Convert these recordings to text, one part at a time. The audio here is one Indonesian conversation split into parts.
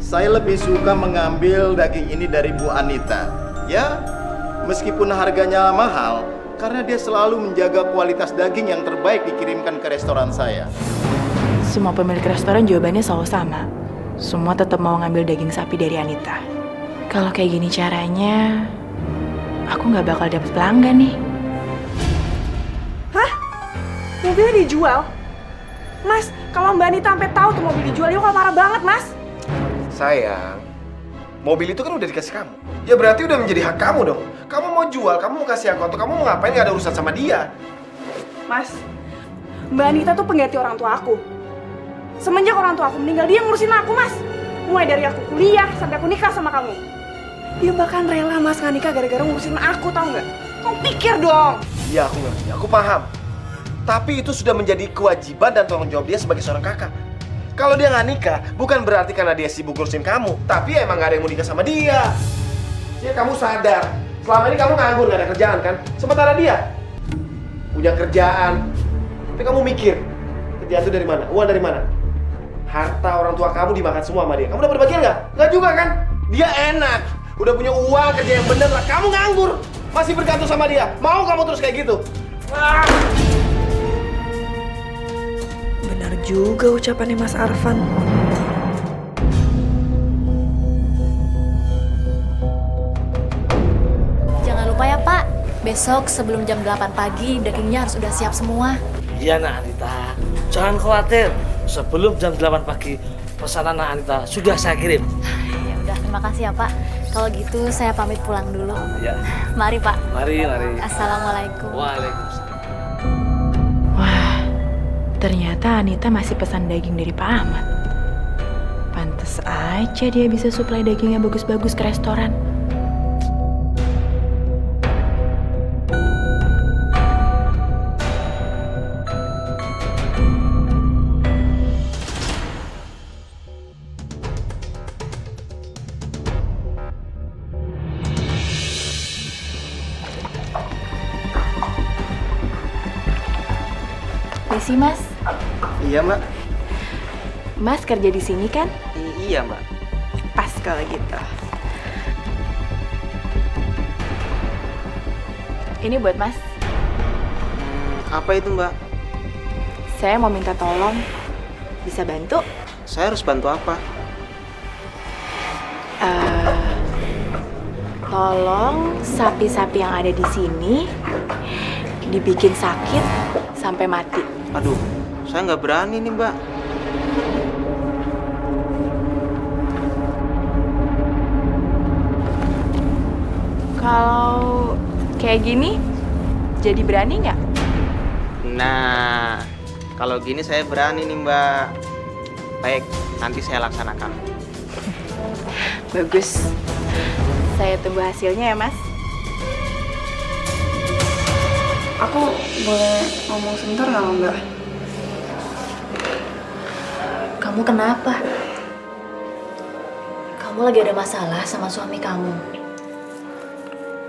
Saya lebih suka mengambil daging ini dari Bu Anita. Ya, meskipun harganya mahal, karena dia selalu menjaga kualitas daging yang terbaik dikirimkan ke restoran saya. Semua pemilik restoran jawabannya selalu sama. Semua tetap mau ngambil daging sapi dari Anita. Kalau kayak gini caranya, aku nggak bakal dapet pelanggan nih. Hah? Mobilnya dijual? Mas, kalau Mbak Anita sampai tahu tuh mobil dijual, dia bakal marah banget, Mas. Sayang, mobil itu kan udah dikasih kamu. Ya berarti udah menjadi hak kamu dong. Kamu mau jual, kamu mau kasih aku, atau kamu mau ngapain, gak ada urusan sama dia. Mas, Mbak Anita tuh pengganti orang tua aku. Semenjak orang tua aku meninggal, dia ngurusin aku, Mas. Mulai dari aku kuliah sampai aku nikah sama kamu. Dia bahkan rela Mas nggak nikah gara-gara ngurusin aku, tau nggak? Kamu pikir dong. Iya, aku ngerti, aku paham. Tapi itu sudah menjadi kewajiban dan tanggung jawab dia sebagai seorang kakak. Kalau dia nggak nikah, bukan berarti karena dia sibuk ngurusin kamu. Tapi emang nggak ada yang mau nikah sama dia. Ya kamu sadar, selama ini kamu nganggur, nggak ada kerjaan kan? Sementara dia punya kerjaan. Tapi kamu mikir, kerjaan itu dari mana? Uang dari mana? Harta orang tua kamu dimakan semua sama dia. Kamu dapat bagian nggak? Nggak juga kan? Dia enak, udah punya uang, kerja yang bener lah. Kamu nganggur, masih bergantung sama dia. Mau kamu terus kayak gitu? Ah! Benar juga ucapannya Mas Arfan. Jangan lupa ya Pak, besok sebelum jam 8 pagi dagingnya harus udah siap semua. Iya Nak Anita, jangan khawatir. Sebelum jam 8 pagi, pesanan Nak Anita sudah saya kirim. Ya udah, terima kasih ya Pak. Kalau gitu saya pamit pulang dulu. Ya. Mari Pak. Mari. Assalamualaikum. Waalaikumsalam. Wah, ternyata Anita masih pesan daging dari Pak Ahmad. Pantes aja dia bisa suplai dagingnya bagus-bagus ke restoran. Misi Mas, Iya, Mbak. Mas kerja di sini kan? Iya, Mbak. Pas kalau gitu. Ini buat Mas. Apa itu, Mbak? Saya mau minta tolong. Bisa bantu? Saya harus bantu apa? Tolong sapi-sapi yang ada di sini dibikin sakit sampai mati. Aduh, saya nggak berani nih, Mbak. Kalau kayak gini, jadi berani nggak? Nah, kalau gini saya berani nih, Mbak. Baik, nanti saya laksanakan. Bagus. Saya tunggu hasilnya ya, Mas. Aku boleh ngomong sebentar nggak Mbak? Kamu kenapa? Kamu lagi ada masalah sama suami kamu?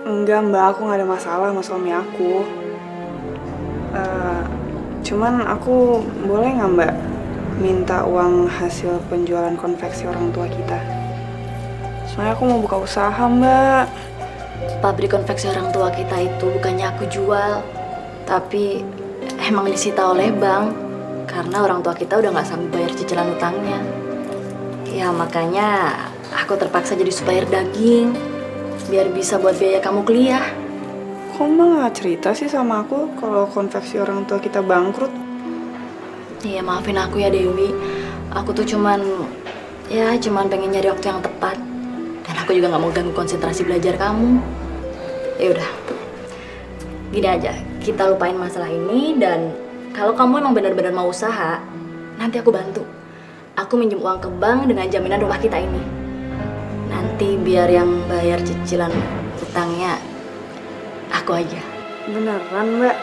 Enggak Mbak, aku nggak ada masalah sama suami aku. Cuman aku boleh nggak Mbak minta uang hasil penjualan konveksi orang tua kita? Soalnya aku mau buka usaha Mbak. Pabrik konveksi orang tua kita itu bukannya aku jual, tapi emang disita oleh bank karena orang tua kita udah nggak sanggup bayar cicilan utangnya. Ya makanya aku terpaksa jadi supplier daging biar bisa buat biaya kamu kuliah. Kok Mbak nggak cerita sih sama aku kalau konveksi orang tua kita bangkrut? Iya maafin aku ya Dewi, aku tuh cuman pengen nyari waktu yang tepat dan aku juga nggak mau ganggu konsentrasi belajar kamu. Ya udah, gini aja, kita lupain masalah ini dan kalau kamu emang benar-benar mau usaha, nanti aku bantu. Aku minjem uang ke bank dengan jaminan rumah kita ini. Nanti biar yang bayar cicilan utangnya aku aja. Beneran Mbak?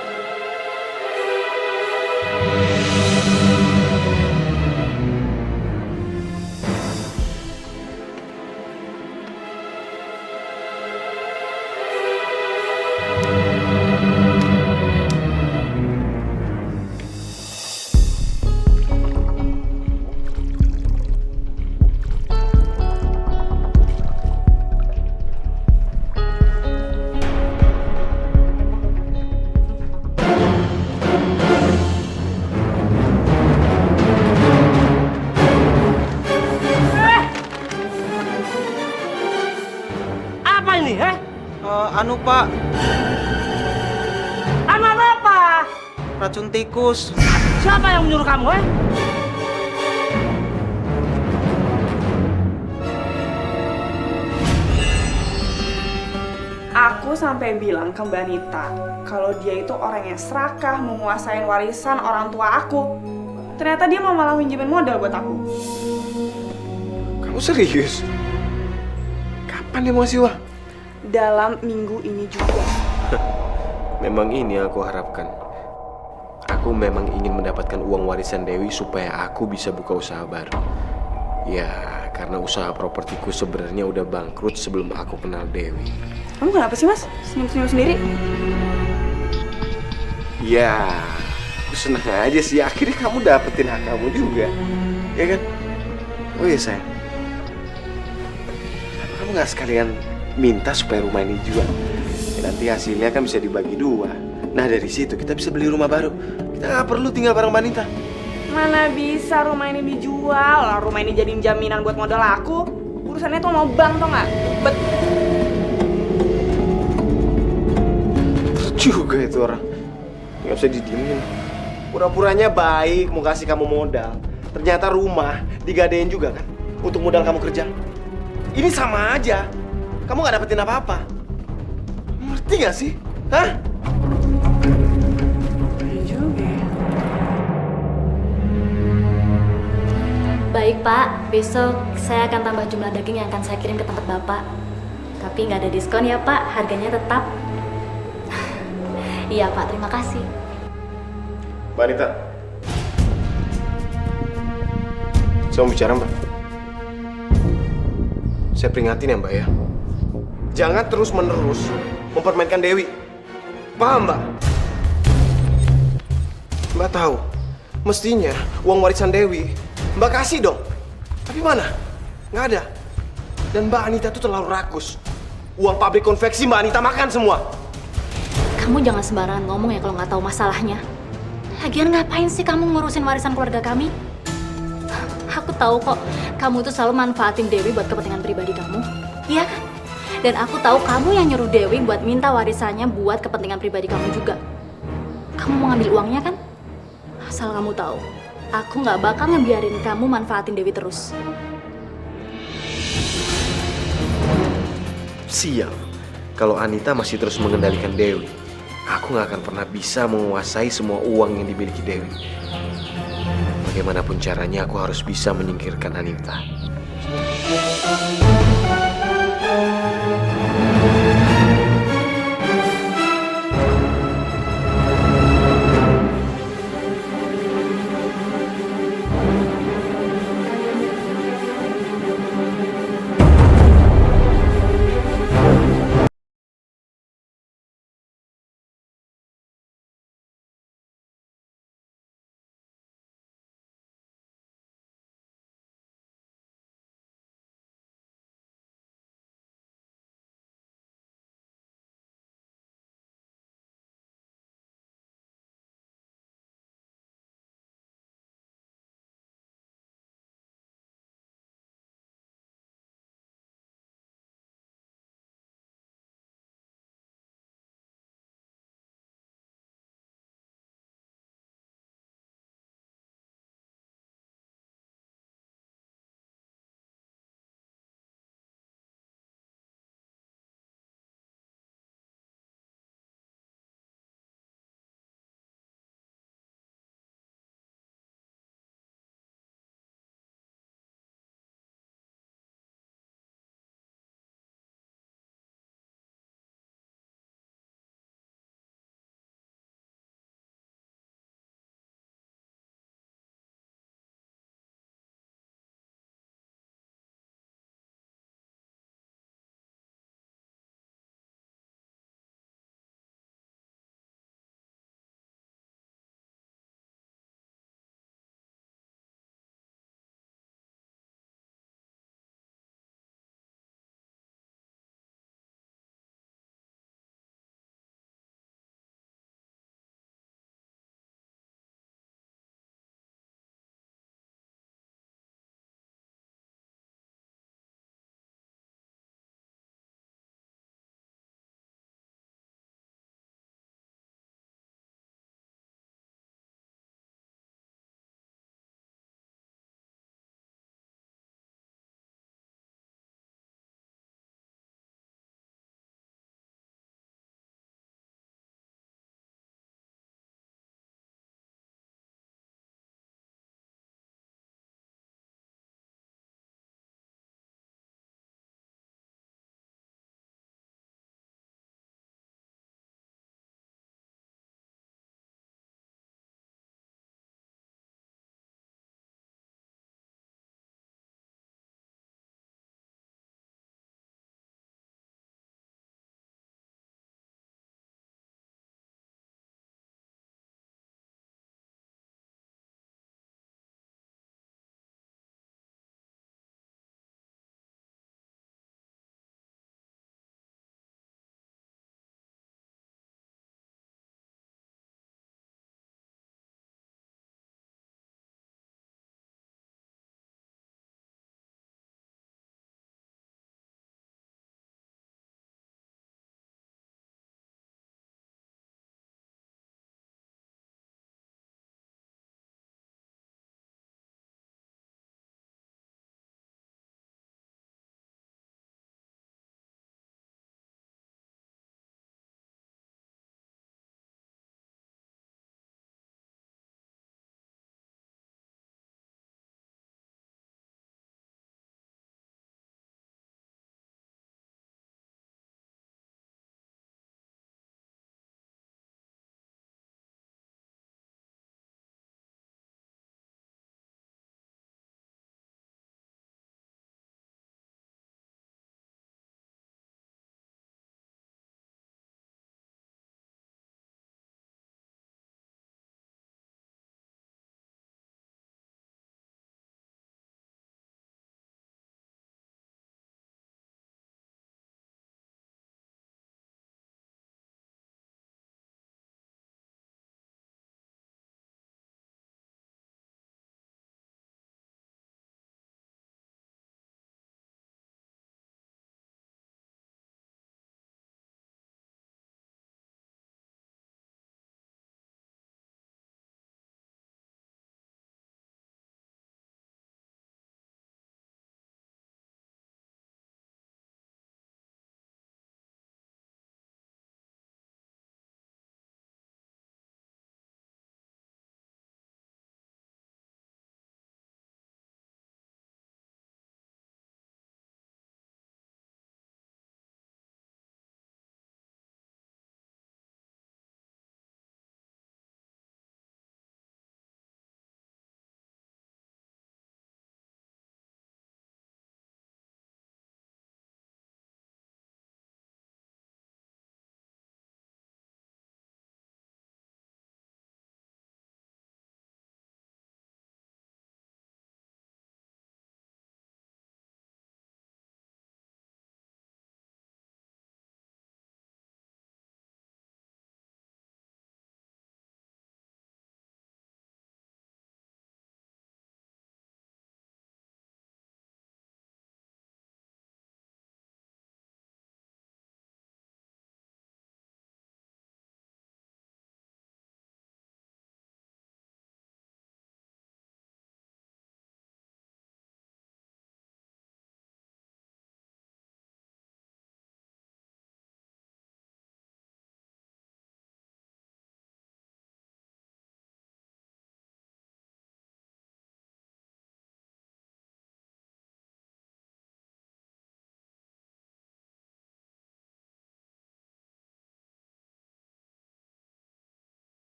Anu Pak, Anak apa? racun tikus. Siapa yang menyuruh kamu, eh? Aku sampai bilang ke Mbak Anita kalau dia itu orang yang serakah menguasain warisan orang tua aku. Ternyata dia mau malah minjemin modal buat aku. Kamu serius? Kapan dia mau ngasih uang? Dalam minggu ini juga. Memang ini yang aku harapkan. Aku memang ingin mendapatkan uang warisan Dewi supaya aku bisa buka usaha baru. Ya, karena usaha propertiku sebenarnya udah bangkrut sebelum aku kenal Dewi. Kamu kenapa sih, Mas? Senyum-senyum sendiri? Ya, aku senang aja sih. Akhirnya kamu dapetin hak kamu juga. Ya kan? Oh iya, sayang. Kamu nggak sekalian minta supaya rumah ini dijual? Ya, nanti hasilnya kan bisa dibagi 2. Nah, dari situ kita bisa beli rumah baru. Kita nggak perlu tinggal bareng Banita. Mana bisa rumah ini dijual? Lah, rumah ini jadiin jaminan buat modal aku. Urusannya tuh mau bank, tau nggak? Bet. Juga itu orang. Nggak bisa didiemin. Pura-puranya baik mau kasih kamu modal. Ternyata rumah digadein juga kan untuk modal kamu kerja. Ini sama aja. Kamu nggak dapetin apa-apa. Ngerti nggak sih? Hah? Iya juga ya. Baik Pak, besok saya akan tambah jumlah daging yang akan saya kirim ke tempat Bapak. Tapi nggak ada diskon ya Pak, harganya tetap. Iya Pak, terima kasih. Mbak Anita. Saya mau bicara, Mbak. Saya peringatin ya, Mbak ya. Jangan terus-menerus mempermainkan Dewi. Paham, Mbak? Mbak tahu, mestinya uang warisan Dewi Mbak kasih dong. Tapi mana? Nggak ada. Dan Mbak Anita tuh terlalu rakus. Uang pabrik konveksi Mbak Anita makan semua. Kamu jangan sembarangan ngomong ya kalau nggak tahu masalahnya. Lagian ngapain sih kamu ngurusin warisan keluarga kami? Aku tahu kok, kamu itu selalu manfaatin Dewi buat kepentingan pribadi kamu. Iya kan? Dan aku tahu kamu yang nyuruh Dewi buat minta warisannya buat kepentingan pribadi kamu juga. Kamu mau ngambil uangnya kan? Asal kamu tahu, aku nggak bakal ngebiarin kamu manfaatin Dewi terus. Sial, kalau Anita masih terus mengendalikan Dewi, aku nggak akan pernah bisa menguasai semua uang yang dimiliki Dewi. Bagaimanapun caranya, aku harus bisa menyingkirkan Anita.